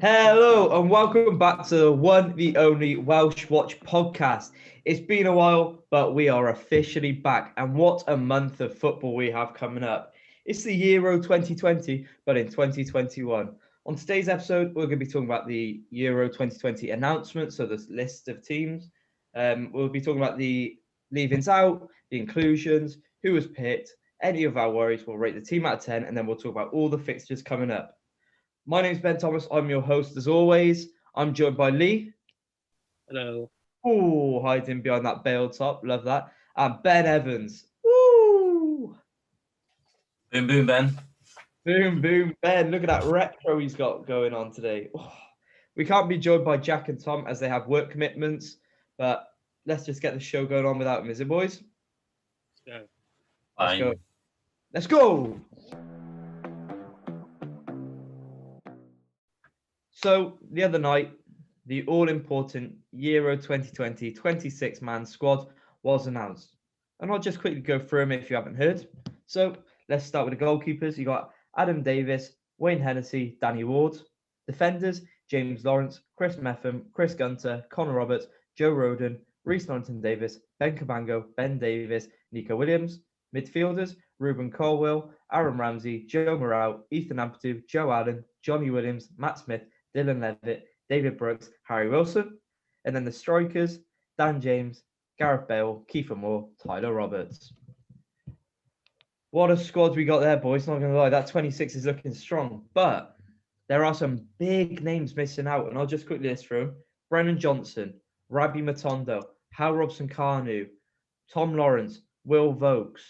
Hello and welcome back to the one, the only Welsh Watch podcast. It's been a while, but we are officially back. And what a month of football we have coming up. It's the Euro 2020, but in 2021. On today's episode, we're going to be talking about the Euro 2020 announcement, so the list of teams. We'll be talking about the leavings out, the inclusions, who was picked, any of our worries. We'll rate the team out of 10, and then we'll talk about all the fixtures coming up. My name's Ben Thomas. I'm your host as always. I'm joined by Lee. Hello. Oh, hiding behind that Bale top. Love that. And Ben Evans. Woo! Boom, boom, Ben. Boom, boom, Ben. Look at that retro he's got going on today. Oh, we can't be joined by Jack and Tom as they have work commitments, but let's just get the show going on without them, is it, boys? Let's Let's go. Fine. Let's go. So, the other night, the all-important Euro 2020 26-man squad was announced. And I'll just quickly go through them if you haven't heard. So, let's start with the goalkeepers. You got Adam Davis, Wayne Hennessy, Danny Ward. Defenders, James Lawrence, Chris Metham, Chris Gunter, Connor Roberts, Joe Roden, Reece Norrington-Davis, Ben Cabango, Ben Davis, Nico Williams. Midfielders, Ruben Colwell, Aaron Ramsey, Joe Morale, Ethan Ampadu, Joe Allen, Johnny Williams, Matt Smith, Dylan Levitt, David Brooks, Harry Wilson. And then the strikers, Dan James, Gareth Bale, Kiefer Moore, Tyler Roberts. What a squad we got there, boys. Not going to lie, that 26 is looking strong. But there are some big names missing out, and I'll just quickly list through them. Brennan Johnson, Rabbi Matondo, Hal Robson-Kanu, Tom Lawrence, Will Vokes.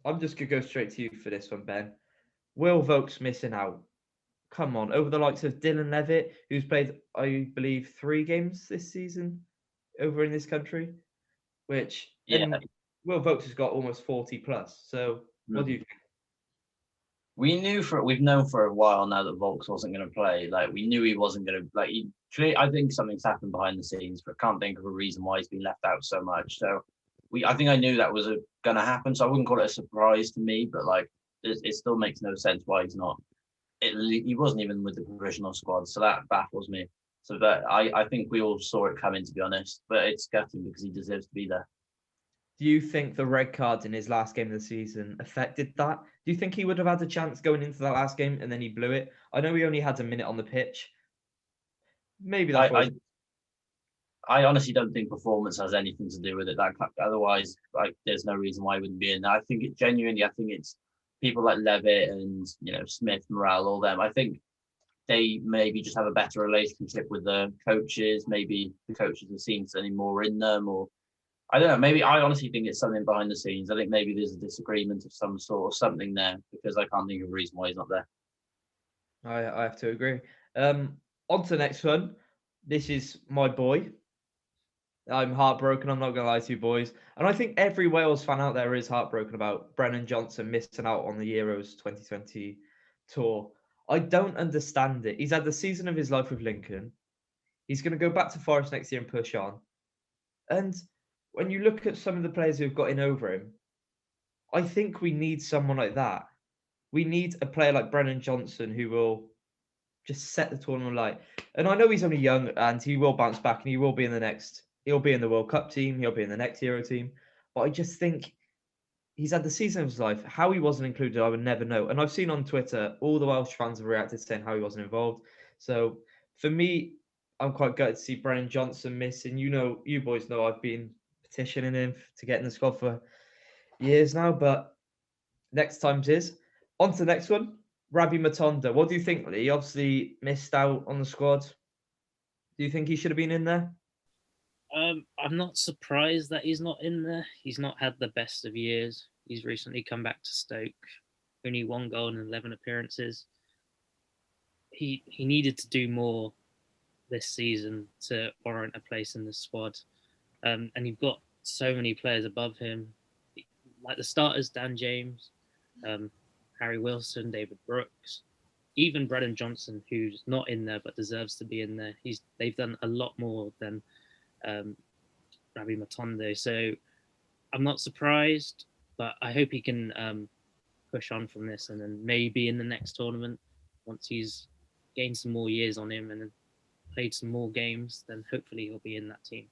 I'm just going to go straight to you for this one, Ben. Will Vokes missing out. Come on, over the likes of Dylan Levitt, who's played, I believe, 3 games this season over in this country, which and Will Vokes has got almost 40 plus. So what do you think? We've known for a while now that Volks wasn't going to play. Like, we knew he wasn't going to. I think something's happened behind the scenes, but can't think of a reason why he's been left out so much. So I think I knew that was going to happen. So I wouldn't call it a surprise to me, but like it still makes no sense why he's not. He wasn't even with the provisional squad, so that baffles me. So that I think we all saw it coming, to be honest. But it's gutting because he deserves to be there. Do you think the red cards in his last game of the season affected that? Do you think he would have had a chance going into that last game and then he blew it? I know he only had a minute on the pitch. Maybe that's why. I honestly don't think performance has anything to do with it. Otherwise, there's no reason why he wouldn't be in there. I think it's people like Levitt and Smith, Morale, all them. I think they maybe just have a better relationship with the coaches. Maybe the coaches have seen something more in them, or I don't know. Maybe I honestly think it's something behind the scenes. I think maybe there's a disagreement of some sort or something there because I can't think of a reason why he's not there. I have to agree. On to the next one. This is my boy. I'm heartbroken. I'm not going to lie to you, boys. And I think every Wales fan out there is heartbroken about Brennan Johnson missing out on the Euros 2020 tour. I don't understand it. He's had the season of his life with Lincoln. He's going to go back to Forest next year and push on. And when you look at some of the players who've got in over him, I think we need someone like that. We need a player like Brennan Johnson who will just set the tournament light. And I know he's only young and he will bounce back and he will be in the next. He'll be in the World Cup team. He'll be in the next Euro team. But I just think he's had the season of his life. How he wasn't included, I would never know. And I've seen on Twitter, all the Welsh fans have reacted saying how he wasn't involved. So for me, I'm quite gutted to see Brennan Johnson missing. You boys know I've been petitioning him to get in the squad for years now. But next time's his. On to the next one. Rabbi Matondo. What do you think, Lee? He obviously missed out on the squad. Do you think he should have been in there? I'm not surprised that he's not in there. He's not had the best of years. He's recently come back to Stoke. Only 1 goal in 11 appearances. He needed to do more this season to warrant a place in the squad. And you've got so many players above him. Like the starters, Dan James, Harry Wilson, David Brooks, even Brennan Johnson, who's not in there but deserves to be in there. They've done a lot more than Rabbi Matondo. So I'm not surprised, but I hope he can push on from this and then maybe in the next tournament, once he's gained some more years on him and played some more games, then hopefully he'll be in that team.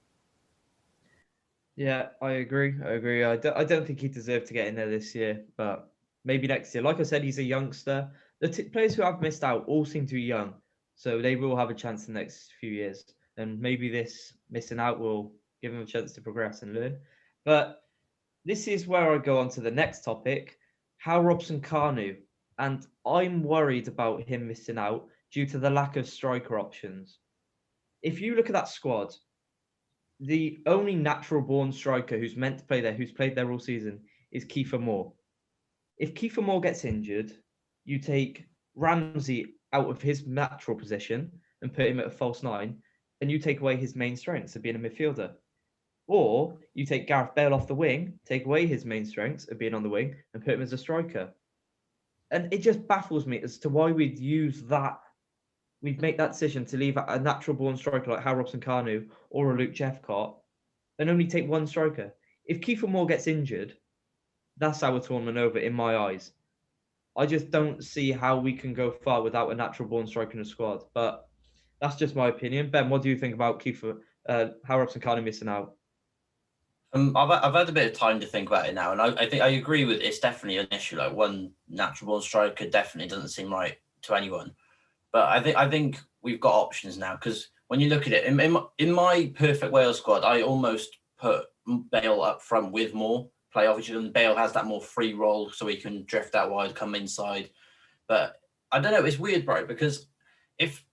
Yeah, I agree. I don't think he deserved to get in there this year, but maybe next year. Like I said, he's a youngster. The players who have missed out all seem to be young, so they will have a chance in the next few years. And maybe this missing out will give them a chance to progress and learn. But this is where I go on to the next topic, Hal Robson-Kanu. And I'm worried about him missing out due to the lack of striker options. If you look at that squad, the only natural born striker who's meant to play there, who's played there all season, is Kiefer Moore. If Kiefer Moore gets injured, you take Ramsey out of his natural position and put him at a false nine, and you take away his main strengths of being a midfielder. Or you take Gareth Bale off the wing, take away his main strengths of being on the wing, and put him as a striker. And it just baffles me as to why we'd use that. We'd make that decision to leave a natural born striker like Hal Robson-Kanu or a Luke Jeffcott and only take one striker. If Kiefer Moore gets injured, that's our tournament over in my eyes. I just don't see how we can go far without a natural born striker in the squad. But that's just my opinion. Ben, what do you think about Hal Robson-Kanu missing out? I've had a bit of time to think about it now, and I think I agree with it's definitely an issue. Like one natural born striker definitely doesn't seem right to anyone. But I think we've got options now, because when you look at it, in my perfect Wales squad, I almost put Bale up front with Moore, play obviously, and Bale has that more free role so he can drift out wide, come inside. But I don't know, it's weird, bro, because if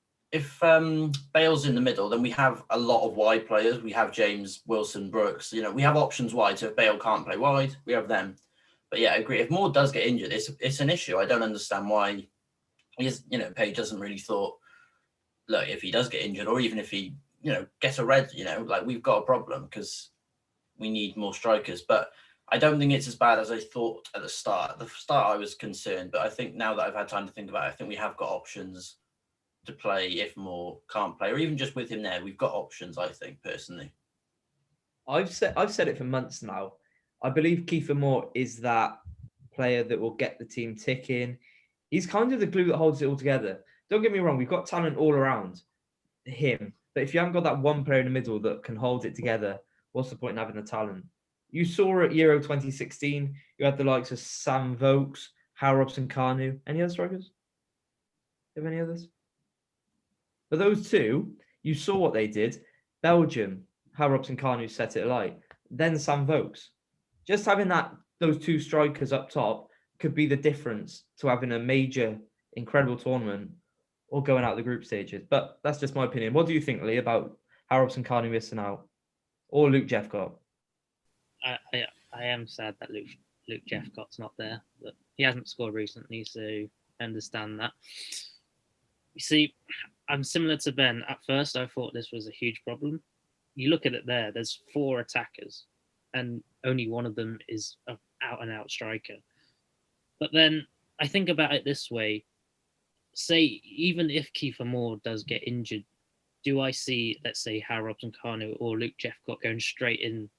Bale's in the middle, then we have a lot of wide players. We have James, Wilson, Brooks. We have options wide. So if Bale can't play wide, we have them. But yeah, I agree. If Moore does get injured, it's an issue. I don't understand why. Page doesn't really thought, look, if he does get injured, or even if he, gets a red, like we've got a problem because we need more strikers. But I don't think it's as bad as I thought at the start. At the start, I was concerned, but I think now that I've had time to think about it, I think we have got options to play if Moore can't play, or even just with him there, we've got options. I think personally, I've said it for months now. I believe Kiefer Moore is that player that will get the team ticking. He's kind of the glue that holds it all together. Don't get me wrong, we've got talent all around him. But if you haven't got that one player in the middle that can hold it together, what's the point in having the talent? You saw at Euro 2016, you had the likes of Sam Vokes, Hal Robson-Kanu. Any other strikers? Do you have any others? But those two, you saw what they did. Belgium, Hal Robson-Kanu set it alight. Then Sam Vokes. Just having those two strikers up top could be the difference to having a major, incredible tournament or going out the group stages. But that's just my opinion. What do you think, Lee, about Hal Robson-Kanu missing out? Or Luke Jeffcott? I am sad that Luke Jeffcott's not there, but he hasn't scored recently, so I understand that. You see, I'm similar to Ben. At first, I thought this was a huge problem. You look at it there's 4 attackers, and only one of them is an out-and-out striker. But then I think about it this way. Say, even if Kiefer Moore does get injured, do I see, let's say, Hal Robson-Kanu or Luke Jeffcott going straight in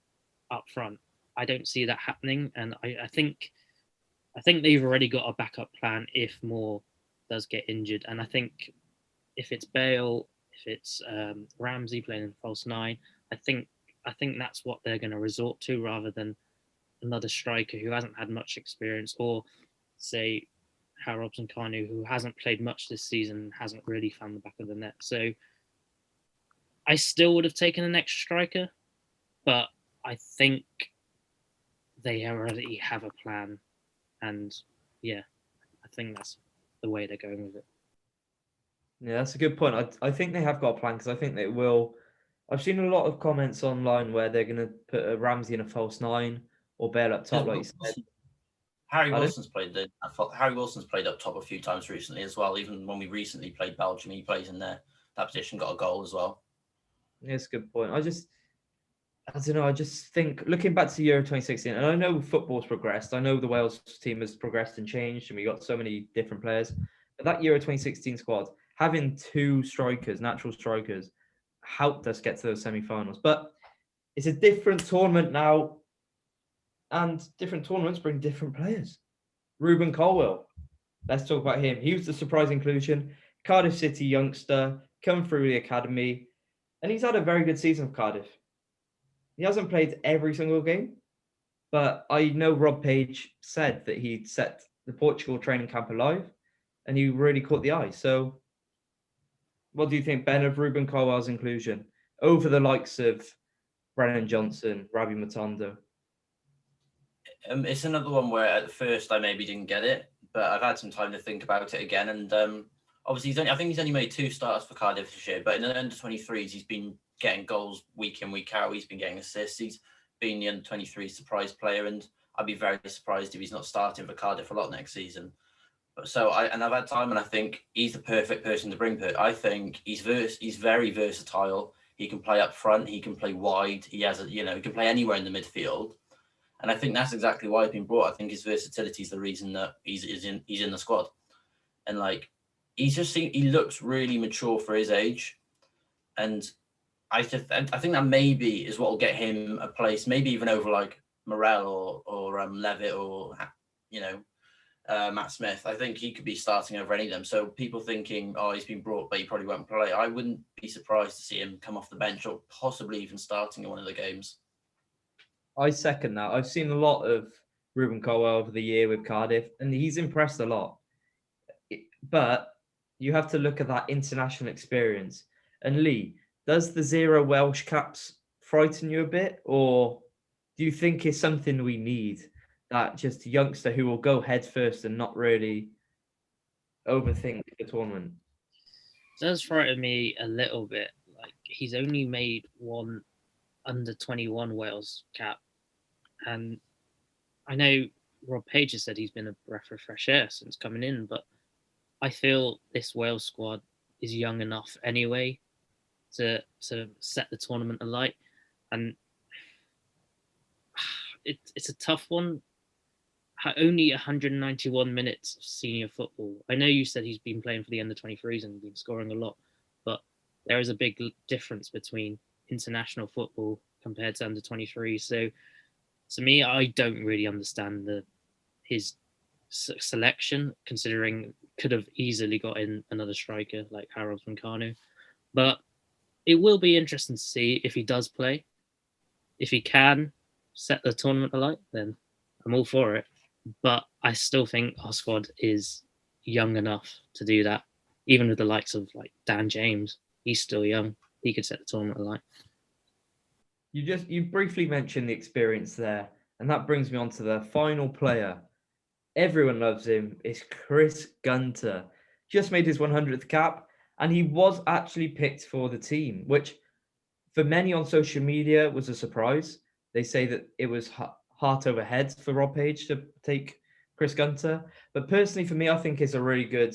up front? I don't see that happening. And I think they've already got a backup plan if Moore does get injured. And I think if it's Bale, if it's Ramsey playing in false 9, I think that's what they're going to resort to rather than another striker who hasn't had much experience, or say Hal Robson-Kanu, who hasn't played much this season, hasn't really found the back of the net. So I still would have taken an extra striker, but I think they already have a plan. And yeah, I think that's the way they're going with it. Yeah, that's a good point. I think they have got a plan, because I think they will. I've seen a lot of comments online where they're going to put a Ramsey in a false 9 or Bale up top, like you said. Harry Wilson's played up top a few times recently as well. Even when we recently played Belgium, he plays in that position, got a goal as well. Yeah, that's a good point. I don't know. I just think, looking back to Euro 2016, and I know football's progressed. I know the Wales team has progressed and changed, and we got so many different players. But that Euro 2016 squad, having 2 strikers, natural strikers, helped us get to those semi-finals. But it's a different tournament now, and different tournaments bring different players. Ruben Colwill, let's talk about him. He was the surprise inclusion. Cardiff City youngster, come through the academy, and he's had a very good season for Cardiff. He hasn't played every single game, but I know Rob Page said that he'd set the Portugal training camp alive, and he really caught the eye. So, what do you think, Ben, of Ruben Colwell's inclusion over the likes of Brennan Johnson, Rabi Matondo? It's another one where at first I maybe didn't get it, but I've had some time to think about it again. And obviously, I think he's only made 2 starts for Cardiff this year, but in the under-23s, he's been getting goals week in, week out. He's been getting assists. He's been the under-23 surprise player, and I'd be very surprised if he's not starting for Cardiff a lot next season. So I've had time, and I think he's the perfect person to bring. I think he's very versatile. He can play up front. He can play wide. He can play anywhere in the midfield. And I think that's exactly why he's been brought. I think his versatility is the reason that he's in the squad. And like, he looks really mature for his age. And I think that maybe is what will get him a place, maybe even over like Morel or Levitt or Matt Smith. I think he could be starting over any of them. So people thinking, oh, he's been brought, but he probably won't play. I wouldn't be surprised to see him come off the bench or possibly even starting in one of the games. I second that. I've seen a lot of Ruben Colwell over the year with Cardiff, and he's impressed a lot. But you have to look at that international experience. And Lee, does the 0 Welsh caps frighten you a bit? Or do you think it's something we need? That just youngster who will go head first and not really overthink the tournament? It does frighten me a little bit. Like, he's only made 1 under-21 Wales cap. And I know Rob Page has said he's been a breath of fresh air since coming in, but I feel this Wales squad is young enough anyway to set the tournament alight. And it's a tough one. Only 191 minutes of senior football. I know you said he's been playing for the under-23s and been scoring a lot, but there is a big difference between international football compared to under-23. So to me, I don't really understand his selection, considering could have easily got in another striker like Harold Moncano. But it will be interesting to see if he does play. If he can set the tournament alight, then I'm all for it. But I still think our squad is young enough to do that. Even with the likes of like Dan James, he's still young. He could set the tournament alight. You briefly mentioned the experience there, and that brings me on to the final player. Everyone loves him. It's Chris Gunter. Just made his 100th cap, and he was actually picked for the team, which for many on social media was a surprise. They say that it was heart over head for Rob Page to take Chris Gunter. But personally, for me, I think it's a really good.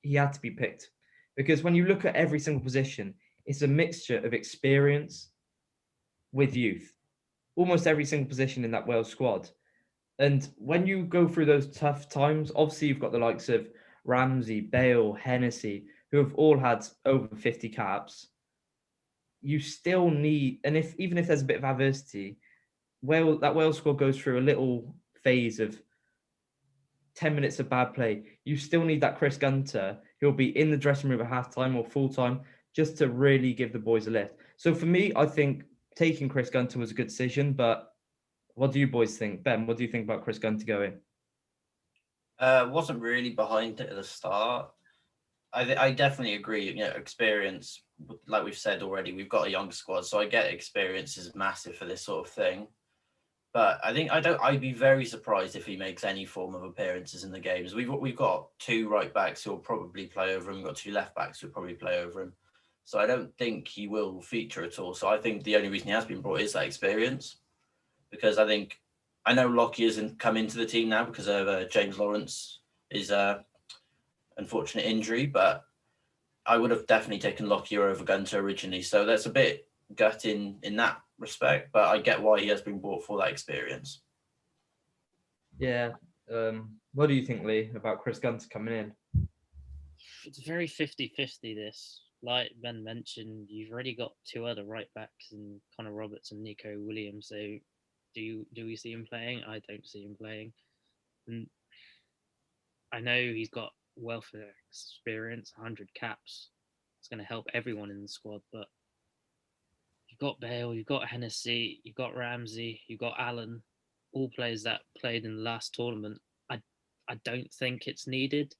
He had to be picked because when you look at every single position, it's a mixture of experience with youth. Almost every single position in that Wales squad. And when you go through those tough times, obviously you've got the likes of Ramsey, Bale, Hennessy, who have all had over 50 caps. You still need, and even if there's a bit of adversity, that Wales squad goes through a little phase of 10 minutes of bad play. You still need that Chris Gunter, who'll be in the dressing room at halftime or full time, just to really give the boys a lift. So for me, I think taking Chris Gunter was a good decision, but what do you boys think? Ben, what do you think about Chris Gunter going? Wasn't really behind it at the start. I definitely agree. Experience, like we've said already, we've got a young squad, so I get experience is massive for this sort of thing. But I'd be very surprised if he makes any form of appearances in the games. We've got 2 right backs who'll probably play over him. We've got 2 left backs who'll probably play over him. So I don't think he will feature at all. So I think the only reason he has been brought is that experience. Because I know Lockie hasn't come into the team now because of James Lawrence's unfortunate injury, but I would have definitely taken Lockyer over Gunter originally. So that's a bit gutting in that respect, but I get why he has been brought for that experience. Yeah. What do you think, Lee, about Chris Gunter coming in? It's very 50-50 this. Like Ben mentioned, you've already got 2 other right backs in Connor Roberts and Nico Williams. So do we see him playing? I don't see him playing. And I know he's got welfare experience, 100 caps. It's going to help everyone in the squad. But you've got Bale, you've got Hennessy, you've got Ramsey, you've got Allen, all players that played in the last tournament. I don't think it's needed.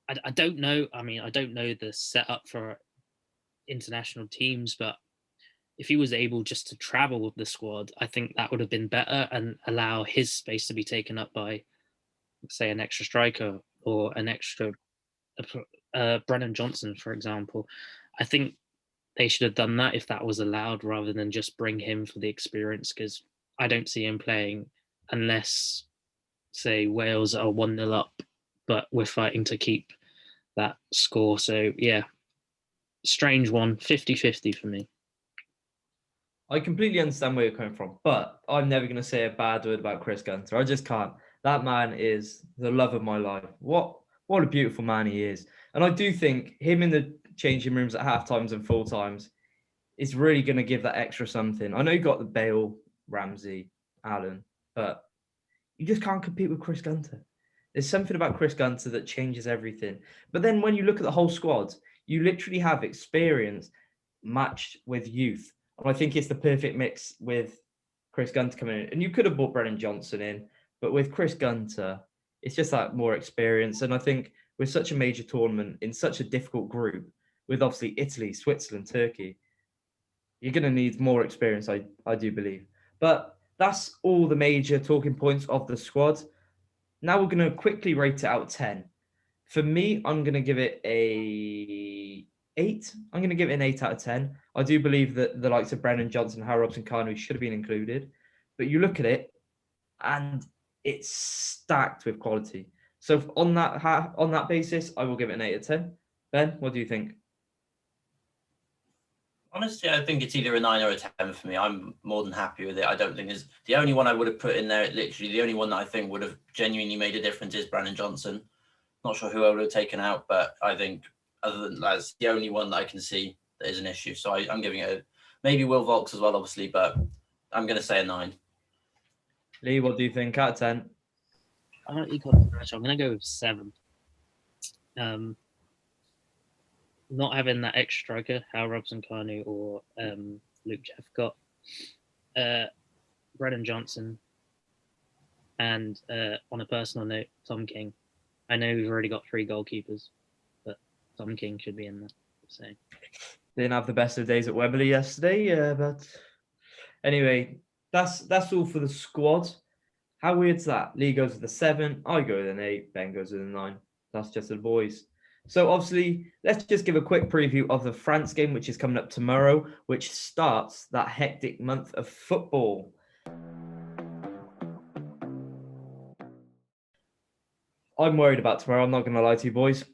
I don't know. I mean, I don't know the setup for international teams, but if he was able just to travel with the squad, I think that would have been better and allow his space to be taken up by, say, an extra striker or an extra Brennan Johnson, for example. I think they should have done that if that was allowed, rather than just bring him for the experience, because I don't see him playing unless, say, Wales are 1-0 up, but we're fighting to keep that score. So, yeah, strange one, 50-50 for me. I completely understand where you're coming from, but I'm never going to say a bad word about Chris Gunter. I just can't. That man is the love of my life. What a beautiful man he is. And I do think him in the changing rooms at half times and full times is really going to give that extra something. I know you got the Bale, Ramsey, Allen, but you just can't compete with Chris Gunter. There's something about Chris Gunter that changes everything. But then when you look at the whole squad, you literally have experience matched with youth. And I think it's the perfect mix with Chris Gunter coming in. And you could have brought Brennan Johnson in, but with Chris Gunter, it's just like more experience. And I think with such a major tournament in such a difficult group, with obviously Italy, Switzerland, Turkey, you're going to need more experience, I do believe. But that's all the major talking points of the squad. Now we're going to quickly rate it out of 10. For me, I'm going to give it a 8. I'm going to give it an 8 out of 10. I do believe that the likes of Brennan Johnson, Harry Robson-Kanu should have been included. But you look at it, and it's stacked with quality. So on that basis, I will give it an 8 out of 10. Ben, what do you think? Honestly, I think it's either a 9 or a 10 for me. I'm more than happy with it. I don't think there's the only one I would have put in there. Literally, the only one that I think would have genuinely made a difference is Brennan Johnson. Not sure who I would have taken out, but I think other than that's the only one that I can see that is an issue. So I'm giving it maybe Will Volks as well, obviously, but I'm going to say a 9. Lee, what do you think out of 10? I'm going to go with 7. Not having that extra striker, Hal Robson-Kanu or Luke Jephcott, Brennan Johnson, and on a personal note, Tom King. I know we've already got 3 goalkeepers, but Tom King should be in there. So didn't have the best of days at Wembley yesterday, but anyway, that's all for the squad. How weird's that? Lee goes with a 7, I go with an 8, Ben goes with a 9. That's just the boys. So obviously, let's just give a quick preview of the France game, which is coming up tomorrow, which starts that hectic month of football. I'm worried about tomorrow. I'm not going to lie to you, boys.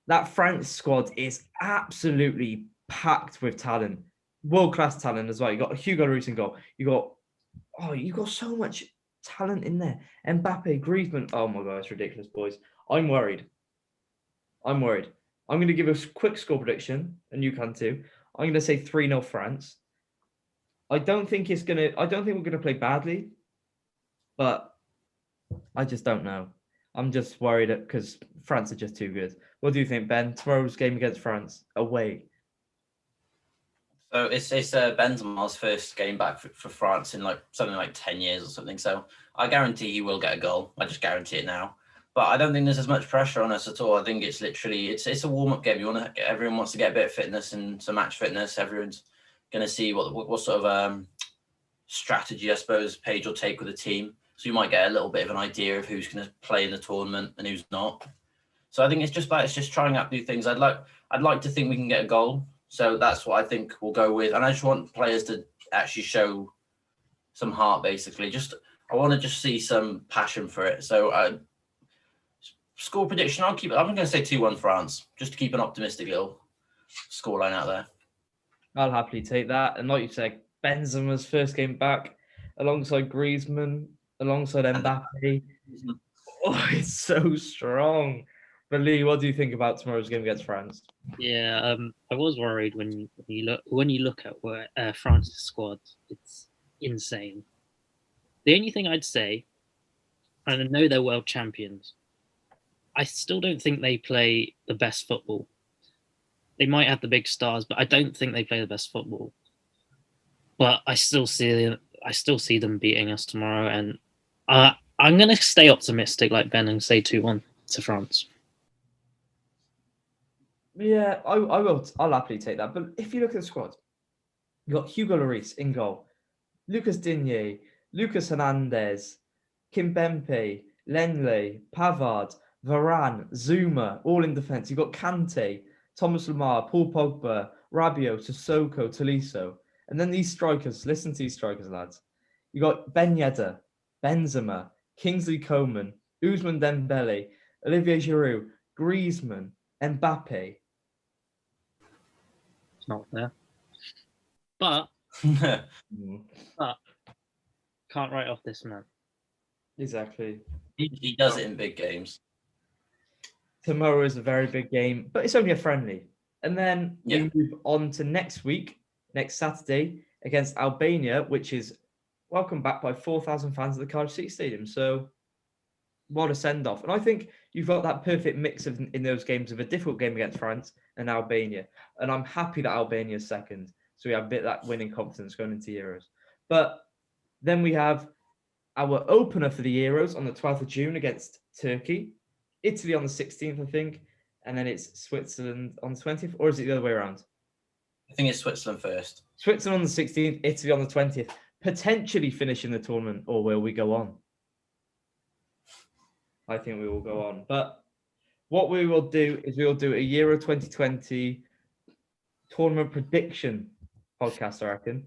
That France squad is absolutely packed with talent, world-class talent as well. You got Hugo Lloris in goal. You got so much talent in there. Mbappe, Griezmann. Oh my God, it's ridiculous, boys. I'm worried. I'm going to give a quick score prediction, and you can too. I'm going to say 3-0 France. I don't think we're going to play badly, but I just don't know. I'm just worried because France are just too good. What do you think, Ben? Tomorrow's game against France, away. So it's Benzema's first game back for France in something like 10 years or something. So I guarantee he will get a goal. I just guarantee it now. But I don't think there's as much pressure on us at all. I think it's literally it's a warm-up game. Everyone wants to get a bit of fitness and some match fitness. Everyone's going to see what sort of strategy, I suppose, Page will take with the team. So you might get a little bit of an idea of who's going to play in the tournament and who's not. So I think it's just trying out new things. I'd like to think we can get a goal. So that's what I think we'll go with. And I just want players to actually show some heart, basically. I want to just see some passion for it. So score prediction, I'm going to say 2-1 France, just to keep an optimistic little scoreline out there. I'll happily take that. And like you said, Benzema's first game back alongside Griezmann, alongside Mbappe. Oh, it's so strong. But Lee, what do you think about tomorrow's game against France? Yeah, I was worried when you look at France's squad. It's insane. The only thing I'd say, and I know they're world champions, I still don't think they play the best football. They might have the big stars, but I don't think they play the best football. But I still see them beating us tomorrow, and I'm going to stay optimistic like Ben and say 2-1 to France. Yeah, I will. I'll happily take that. But if you look at the squad, you got Hugo Lloris in goal, Lucas Digne, Lucas Hernandez, Kimpembe, Lenley, Pavard, Varane, Zuma, all in defence. You've got Kante, Thomas Lemar, Paul Pogba, Rabiot, Sissoko, Tolisso. And then these strikers, listen to these strikers, lads. You got Ben Yedder, Benzema, Kingsley Coman, Ousmane Dembele, Olivier Giroud, Griezmann, Mbappe. It's not there. But can't write off this man. Exactly. He does it in big games. Tomorrow is a very big game, but it's only a friendly. And then we move on to next week, next Saturday, against Albania, which is welcomed back by 4,000 fans at the Cardiff City Stadium. So what a send-off. And I think you've got that perfect mix of in those games of a difficult game against France and Albania. And I'm happy that Albania is second. So we have a bit of that winning confidence going into Euros. But then we have our opener for the Euros on the 12th of June against Turkey. Italy on the 16th, I think. And then it's Switzerland on the 20th. Or is it the other way around? I think it's Switzerland first. Switzerland on the 16th, Italy on the 20th. Potentially finishing the tournament, or will we go on? I think we will go on. But what we will do is we will do a Euro 2020 tournament prediction podcast, I reckon,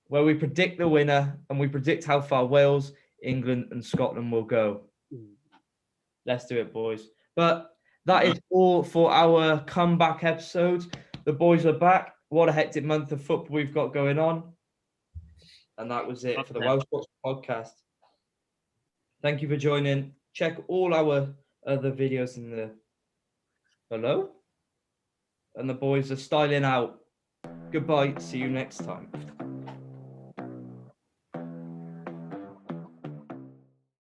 where we predict the winner and we predict how far Wales, England, and Scotland will go. Let's do it, boys. But that is all for our comeback episode. The boys are back. What a hectic month of football we've got going on. And that was it for the Welsh Watch podcast. Thank you for joining. Check all our other videos in the below. And the boys are styling out. Goodbye. See you next time.